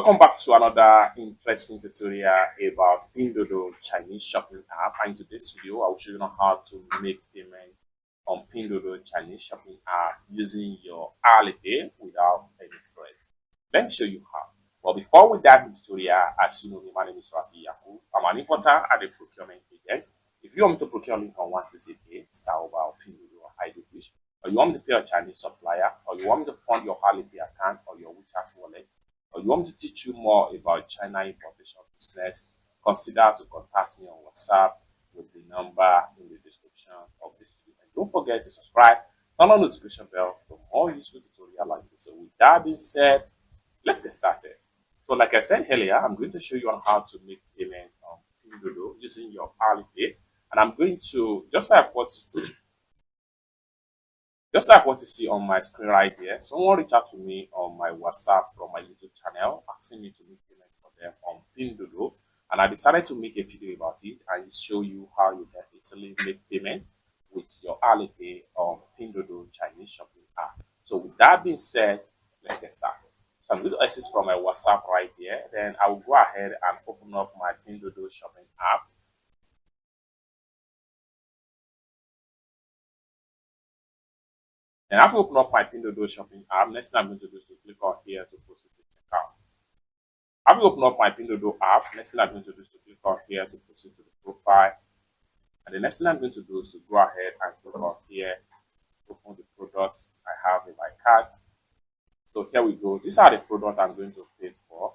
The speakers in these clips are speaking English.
Welcome back to another interesting tutorial about Pinduoduo Chinese shopping app. And in today's video, I will show you how to make payment on Pinduoduo Chinese shopping app using your Alipay without any stress. Let me show you how. Well, before we dive into the tutorial, as you know, my name is Rafi Yaku. I'm an importer and a procurement agent. If you want me to procure link on 168, start over Pinduoduo or Fish, or you want me to pay a Chinese supplier, or you want me to fund your Alipay account or your WeChat wallet, or you want me to teach you more about China importation business, consider to contact me on WhatsApp with the number in the description of this video. And don't forget to subscribe, turn on the notification bell for more useful tutorials like this. So with that being said, let's get started. So like I said earlier, I'm going to show you on how to make payment on Pinduoduo using your Alipay. And I'm going to, just like what you see on my screen right here, someone reached out to me on my WhatsApp from my YouTube channel asking me to make payment for them on Pinduoduo, and I decided to make a video about it and show you how you can easily make payment with your Alipay on Pinduoduo Chinese shopping app. So with that being said, let's get started. So I'm going to access from my WhatsApp right here. Then I will go ahead and open up my Pinduoduo shopping app. And after open up my Pinduoduo shopping app, next thing I'm going to do is to click on here to proceed to checkout. After open up my Pinduoduo app, next thing I'm going to do is to click on here to proceed to the profile. And the next thing I'm going to do is to go ahead and click on here to open the products I have in my cart. So here we go. These are the products I'm going to pay for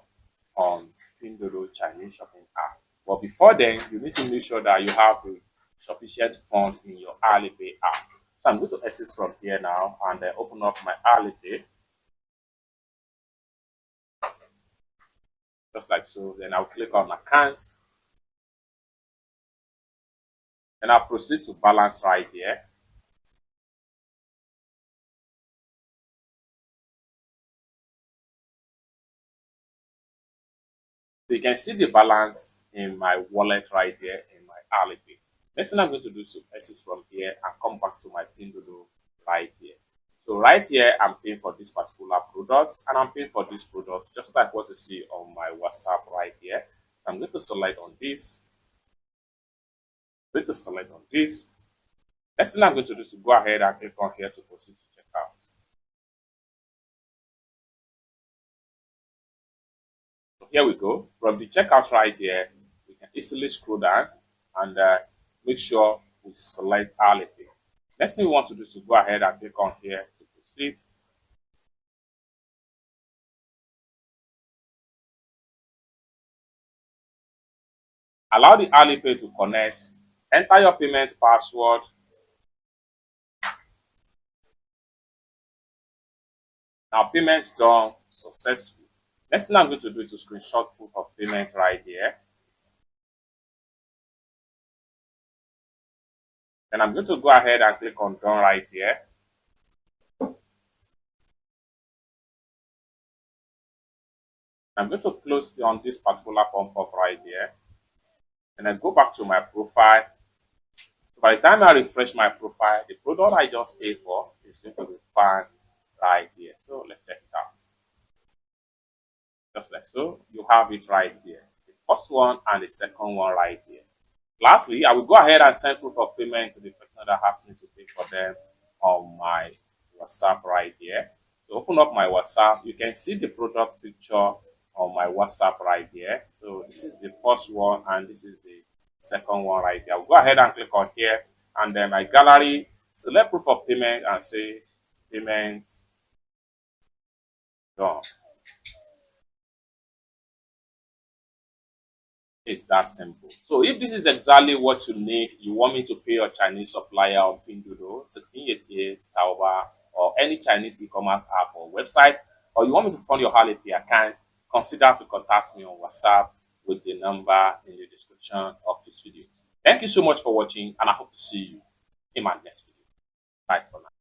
on Pinduoduo Chinese shopping app. But before then, you need to make sure that you have the sufficient fund in your Alipay app. So I'm going to exit from here now and then open up my Alipay. Just like so. Then I'll click on account. Then I'll proceed to balance right here. So you can see the balance in my wallet right here in my Alipay. Next thing I'm going to do is to exit from here and come back to my Pinduoduo right here. So right here, I'm paying for this particular product, and I'm paying for this product just like what you see on my WhatsApp right here. So I'm going to select on this. I'm going to select on this. Next thing I'm going to do is to go ahead and click on here to proceed to checkout. So here we go. From the checkout right here, we can easily scroll down and make sure we select Alipay. Next thing we want to do is to go ahead and click on here to proceed. Allow the Alipay to connect. Enter your payment password. Now payment done successfully. Next thing I'm going to do is to screenshot proof of payment right here. Then I'm going to go ahead and click on done right here. I'm going to close on this particular pop-up right here. And then go back to my profile. So by the time I refresh my profile, the product I just paid for is going to be found right here. So let's check it out. Just like so, you have it right here. The first one and the second one right here. Lastly, I will go ahead and send proof of payment to the person that asked me to pay for them on my WhatsApp right here. So open up my WhatsApp. You can see the product picture on my WhatsApp right here. So this is the first one and this is the second one right here. I'll go ahead and click on here and then my gallery, select proof of payment and say payment done. It's that simple. So if this is exactly what you need, you want me to pay your Chinese supplier on Pinduoduo, 1688, Taoba, or any Chinese e-commerce app or website, or you want me to fund your Alipay account, consider to contact me on WhatsApp with the number in the description of this video. Thank you so much for watching, and I hope to see you in my next video. Bye for now.